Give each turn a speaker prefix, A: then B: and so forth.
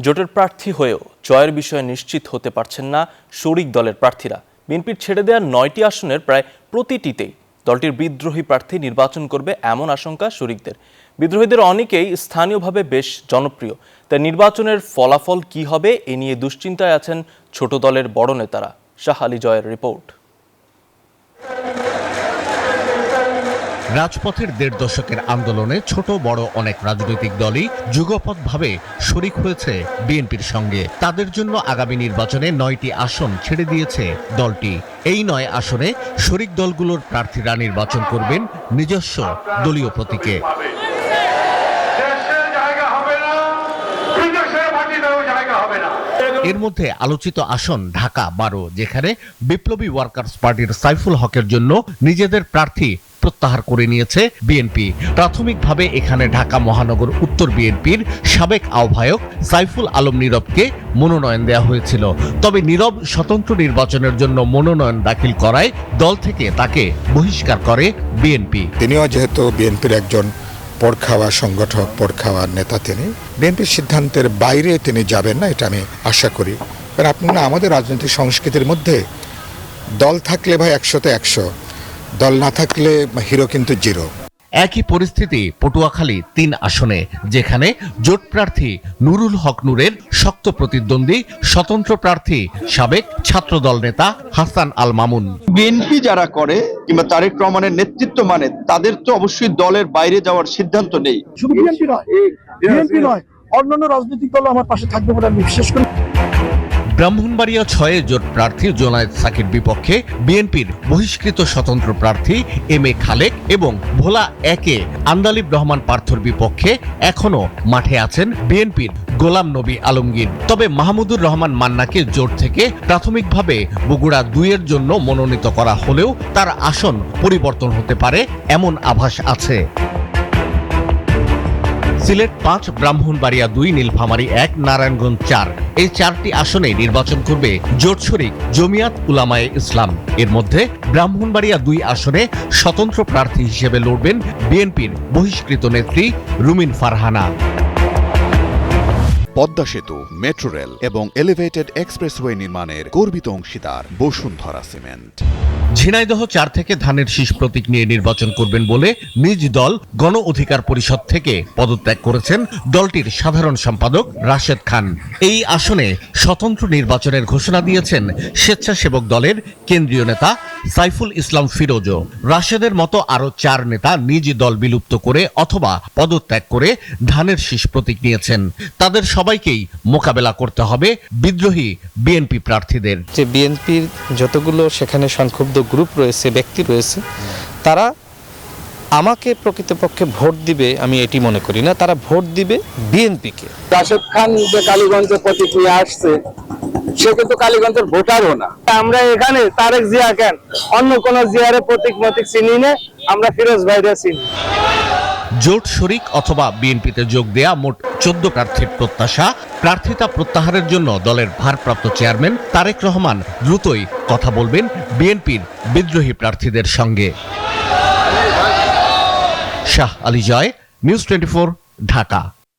A: জোটের প্রার্থী হয়েও জয়ের বিষয়ে নিশ্চিত হতে পারছেন না শরিক দলের প্রার্থীরা। বিএনপির ছেড়ে দেওয়া ৯টি আসনের প্রায় প্রতিটিতেই দলটির বিদ্রোহী প্রার্থী নির্বাচন করবে এমন আশঙ্কা শরিকদের। বিদ্রোহীদের অনেকেই স্থানীয়ভাবে বেশ জনপ্রিয়, তাই নির্বাচনের ফলাফল কি হবে এ নিয়ে দুশ্চিন্তায় আছেন ছোট দলের বড় নেতারা। শাহ আলী জয়ের রিপোর্ট।
B: রাজপথের ১.৫ দশকের আন্দোলনে ছোট বড় অনেক রাজনৈতিক দলই যুগপৎভাবে শরিক হয়েছে বিএনপির সঙ্গে। তাদের জন্য আগামী নির্বাচনে ৯টি আসন ছেড়ে দিয়েছে দলটি। এই ৯ আসনে শরিক দলগুলোর প্রার্থীরা নির্বাচন করবেন নিজস্ব দলীয় প্রতীকে। এর মধ্যে আলোচিত আসন ঢাকা ১২, যেখানে বিপ্লবী ওয়ার্কার্স পার্টির সাইফুল হকের জন্য নিজেদের প্রার্থী প্রত্যাহার করে নিয়েছে বিএনপি। প্রাথমিকভাবে এখানে ঢাকা মহানগর উত্তর বিএনপির সাবেক আহ্বায়ক সাইফুল আলম নীরবকে মনোনয়ন দেওয়া হয়েছিল। তবে নীরব স্বতন্ত্র নির্বাচনের জন্য মনোনয়ন দাখিল করায় দল থেকে তাকে বহিষ্কার করে বিএনপি।
C: তিনিও যেহেতু বিএনপির একজন পরখাওয়া সংগঠক, পরখাওয়া নেতা, তিনি বিএনপির সিদ্ধান্তের বাইরে তিনি যাবেন না, এটা আমি আশা করি। কারণ আপনারা আমাদের রাজনৈতিক সংস্কৃতির মধ্যে দল থাকলে ভাই ১০০তে ১০০, দল না থাকলে হিরো কিন্তু জিরো।
B: একই পরিস্থিতি পটুয়াখালী ৩ আসনে, যেখানে জোট প্রার্থী নুরুল হক নূরের শক্ত প্রতিদ্বন্দ্বী স্বতন্ত্র প্রার্থী সাবেক ছাত্রদল নেতা হাসান আল মামুন।
D: বিএনপি যারা করে কিংবা তারেক রহমানের নেতৃত্ব মানে, তাদের তো অবশ্যই দলের বাইরে যাওয়ার সিদ্ধান্ত নেই।
E: শুধু বিএনপি নয়, অন্যান্য রাজনৈতিক দল আমার পাশে থাকবে বলে আমি বিশ্বাস করি।
B: ব্রাহ্মণবাড়িয়া ৬ জোট প্রার্থী জোনায়েদ সাকির বিপক্ষে বিএনপির বহিষ্কৃত স্বতন্ত্র প্রার্থী এম এ খালেক এবং ভোলা ১-এ আন্দালিব রহমান পার্থর বিপক্ষে এখনো মাঠে আছেন বিএনপির গোলাম নবী আলমগীর। তবে মাহমুদুর রহমান মান্নাকে জোট থেকে প্রাথমিকভাবে বগুড়া ২-এর জন্য মনোনীত করা হলেও তার আসন পরিবর্তন হতে পারে এমন আভাস আছে। সিলেট ৫, ব্রাহ্মণবাড়িয়া ২, নীলফামারী ১, নারায়ণগঞ্জ ৪, এই ৪টি আসনে নির্বাচন করবে জোট শরিক জমিয়াত উলামায়ে ইসলাম। এর মধ্যে ব্রাহ্মণবাড়িয়া ২ আসনে স্বতন্ত্র প্রার্থী হিসেবে লড়বেন বিএনপির বহিষ্কৃত নেত্রী রুমিন ফারহানা।
F: পদ্মা সেতু, মেট্রো রেল এবং এলিভেটেড এক্সপ্রেসওয়ে নির্মাণের গর্বিত অংশীদার বসুন্ধরা সিমেন্ট।
B: ঝিনাইদহ ৪ থেকে ধানের শীষ প্রতীক নিয়ে নির্বাচন করবেন বলে নিজ দল গণ অধিকার পরিষদ থেকে পদত্যাগ করেছেন দলটির সাধারণ সম্পাদক রাশেদ খান। এই আসনে স্বতন্ত্র নির্বাচনের ঘোষণা দিয়েছেন স্বেচ্ছাসেবক দলের কেন্দ্রীয় নেতা সাইফুল ইসলাম ফিরোজও। রাশেদের মতো আরও ৪ নেতা নিজ দল বিলুপ্ত করে অথবা পদত্যাগ করে ধানের শীষ প্রতীক নিয়েছেন। তাদের সবাইকেই মোকাবেলা করতে হবে বিদ্রোহী বিএনপি প্রার্থীদের।
G: যে বিএনপির যতগুলো সেখানে সংক্ষুব্ধ গ্রুপ রয়েছে, ব্যক্তি রয়েছে, তারা আমাকে প্রকৃতপক্ষে ভোট দিবে আমি এটি মনে করি না। তারা ভোট দিবে বিএনপিকে।
H: রাশেদ খান যে কালীগঞ্জে প্রতীক নিয়ে আসছে, সে কিন্তু কালীগঞ্জের ভোটারও না। আমরা এখানে তারেক জিয়া কেন, অন্য কোন জিয়ারে প্রতীক চিনি না, আমরা ফিরোজ ভাইরা চিনি।
B: জোট শরিক অথবা বিএনপিতে যোগ দেয়া মোট ১৪ প্রার্থীর প্রত্যাশা। প্রার্থিতা প্রত্যাহারের জন্য দলের ভারপ্রাপ্ত চেয়ারম্যান তারেক রহমান দ্রুতই কথা বলবেন বিএনপির বিদ্রোহী প্রার্থীদের সঙ্গে। শাহ আলী জয়, নিউজ 24, ঢাকা।